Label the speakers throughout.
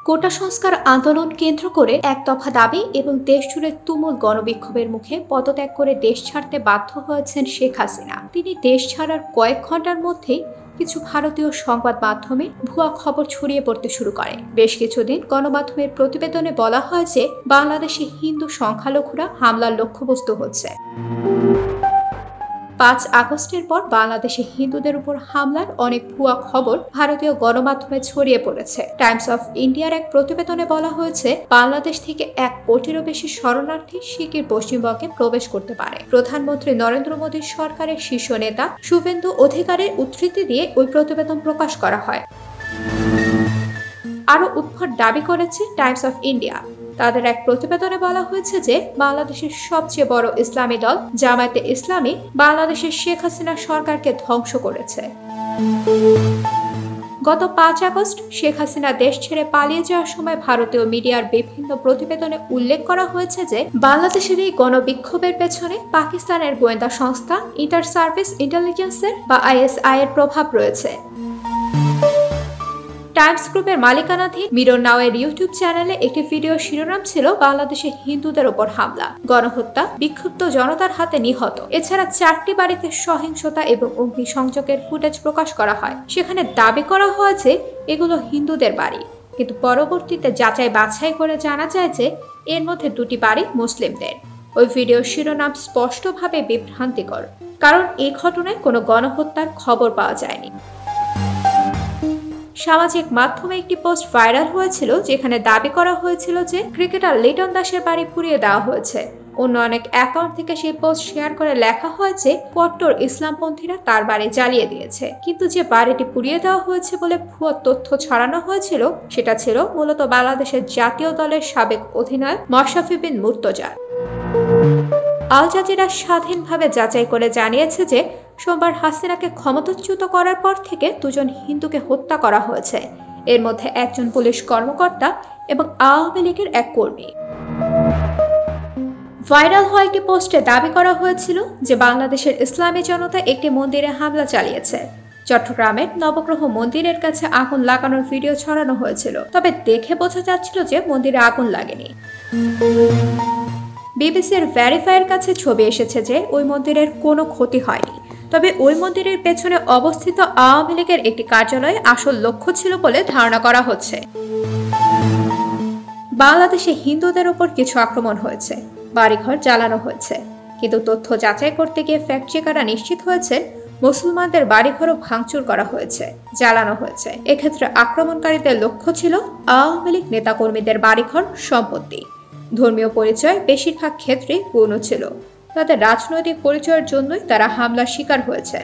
Speaker 1: কোটা সংস্কার আন্দোলন কেন্দ্র করে এক দফা দাবি এবং দেশজুড়ে তুমুল গণবিক্ষোভের মুখে পদত্যাগ করে দেশ ছাড়তে বাধ্য হয়েছেন শেখ হাসিনা। তিনি দেশ ছাড়ার কয়েক ঘন্টার মধ্যেই কিছু ভারতীয় সংবাদ মাধ্যমে ভুয়া খবর ছড়িয়ে পড়তে শুরু করে। বেশ কিছুদিন গণমাধ্যমের প্রতিবেদনে বলা হয় যে বাংলাদেশে হিন্দু সংখ্যালঘুরা হামলার লক্ষ্যবস্তু হচ্ছে। ৫ আগস্টের পর বাংলাদেশে হিন্দুদের উপর হামলার অনেক ভুয়া খবর ভারতীয় গণমাধ্যমে ছড়িয়ে পড়েছে। টাইমস অফ ইন্ডিয়ার এক প্রতিবেদনে বলা হয়েছে, বাংলাদেশ থেকে ১ কোটিরও বেশি শরণার্থী শিগগির পশ্চিমবঙ্গে প্রবেশ করতে পারে। প্রধানমন্ত্রী নরেন্দ্র মোদীর সরকারের শীর্ষ নেতা শুভেন্দু অধিকারীর উদ্ধৃতি দিয়ে ওই প্রতিবেদন প্রকাশ করা হয়। আরও উদ্ভট দাবি করেছে টাইমস অফ ইন্ডিয়া। তাদের এক প্রতিবেদনে বলা হয়েছে যে বাংলাদেশের সবচেয়ে বড় ইসলামী দল জামায়াতে ইসলামী বাংলাদেশের শেখ হাসিনা সরকারকে ধ্বংস করেছে। গত ৫ আগস্ট শেখ হাসিনা দেশ ছেড়ে পালিয়ে যাওয়ার সময় ভারতীয় মিডিয়ার বিভিন্ন প্রতিবেদনে উল্লেখ করা হয়েছে যে বাংলাদেশের এই গণবিক্ষোভের পেছনে পাকিস্তানের গোয়েন্দা সংস্থা ইন্টার সার্ভিস ইন্টেলিজেন্সের বা ISI এর প্রভাব রয়েছে। টাইমস গ্রুপের মালিকানাধীন মিরর নাও এর ইউটিউব চ্যানেলে একটি ভিডিও শিরোনাম ছিল বাংলাদেশে হিন্দুদের উপর হামলা, গণহত্যা, বিক্ষুব্ধ জনতার হাতে নিহত। এছাড়া 4টি বাড়িতে সহিংসতা এবং অগ্নিসংযোগের ফুটেজ প্রকাশ করা হয়। সেখানে দাবি করা হয় যে এগুলো হিন্দুদের বাড়ি, কিন্তু পরবর্তীতে যাচাই বাছাই করে জানা যায় যে এর মধ্যে 2টি বাড়ি মুসলিমদের। ওই ভিডিওর শিরোনাম স্পষ্টভাবে বিভ্রান্তিকর, কারণ এই ঘটনায় কোনো গণহত্যার খবর পাওয়া যায়নি। সামাজিক মাধ্যমে একটি পোস্ট ভাইরাল হয়েছিল যেখানে দাবি করা হয়েছিল যে ক্রিকেটার লিটন দাসের বাড়ি পুড়িয়ে দেওয়া হয়েছে। অন্য অনেক অ্যাকাউন্ট থেকে সেই পোস্ট শেয়ার করে লেখা হয়েছে কট্টর ইসলামপন্থীরা তার বাড়ি জ্বালিয়ে দিয়েছে। কিন্তু যে বাড়িটি পুড়িয়ে দেওয়া হয়েছে বলে ভুয়া তথ্য ছড়ানো হয়েছিল সেটা ছিল মূলত বাংলাদেশের জাতীয় দলের সাবেক অধিনায়ক মাশরাফি বিন মুর্তজার। আল জাজিরা স্বাধীনভাবে যাচাই করে জানিয়েছে যে সোমবার হাসিনাকে ক্ষমতাচ্যুত করার পর থেকে 2 জন হিন্দুকে হত্যা করা হয়েছে। এর মধ্যে একজন পুলিশ কর্মকর্তা এবং আওয়ামী লীগের এক কর্মী। ভাইরাল হওয়া একটি পোস্টে দাবি করা হয়েছিল যে বাংলাদেশের ইসলামী জনতা একটি মন্দিরে হামলা চালিয়েছে। চট্টগ্রামের নবগ্রহ মন্দিরের কাছে আগুন লাগানোর ভিডিও ছড়ানো হয়েছিল, তবে দেখে বোঝা যাচ্ছিল যে মন্দিরে আগুন লাগেনি। বিবিসির ভেরিফাইয়ের কাছে ছবি এসেছে যে ওই মন্দিরের কোনো ক্ষতি হয়নি, তবে ওই মন্দিরের পেছনে অবস্থিত আওয়ামী লীগের একটি কার্যালয় আসল লক্ষ্য ছিল বলে ধারণা করা হচ্ছে। বাংলাদেশে হিন্দুদের উপর কিছু আক্রমণ হয়েছে, বাড়িঘর জ্বালানো হয়েছে, কিন্তু তথ্য যাচাই করতে গিয়ে ফ্যাক্ট চেকাররা নিশ্চিত হয়েছে মুসলমানদের বাড়িঘরও ভাঙচুর করা হয়েছে, জ্বালানো হয়েছে। এক্ষেত্রে আক্রমণকারীদের লক্ষ্য ছিল আওয়ামী লীগ নেতাকর্মীদের বাড়িঘর, সম্পত্তি। ধর্মীয় পরিচয় বেশিরভাগ ক্ষেত্রে গৌণ ছিল, তাদের রাজনৈতিক পরিচয়ের জন্যই তারা হামলার শিকার হয়েছে।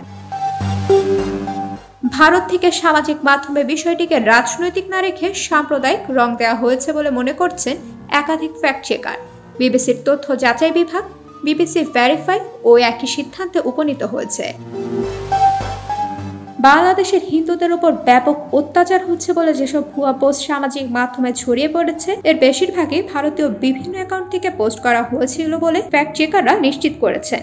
Speaker 1: ভারত থেকে সামাজিক মাধ্যমে বিষয়টিকে রাজনৈতিক না রেখে সাম্প্রদায়িক রং দেওয়া হয়েছে বলে মনে করছেন একাধিক ফ্যাক্ট চেকার। বিবিসির তথ্য যাচাই বিভাগ বিবিসি ভেরিফাই ও একই সিদ্ধান্তে উপনীত হয়েছে। বাংলাদেশের হিন্দুদের উপর ব্যাপক অত্যাচার হচ্ছে বলে যেসব ভুয়া পোস্ট সামাজিক মাধ্যমে ছড়িয়ে পড়েছে এর বেশিরভাগই ভারতীয় বিভিন্ন অ্যাকাউন্ট থেকে পোস্ট করা হয়েছিল বলে ফ্যাক্ট চেকাররা নিশ্চিত করেছেন।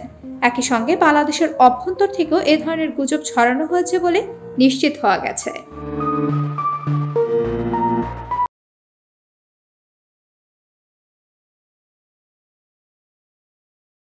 Speaker 1: একই সঙ্গে বাংলাদেশের অভ্যন্তর থেকেও এ ধরনের গুজব ছড়ানো হয়েছে বলে নিশ্চিত হওয়া গেছে।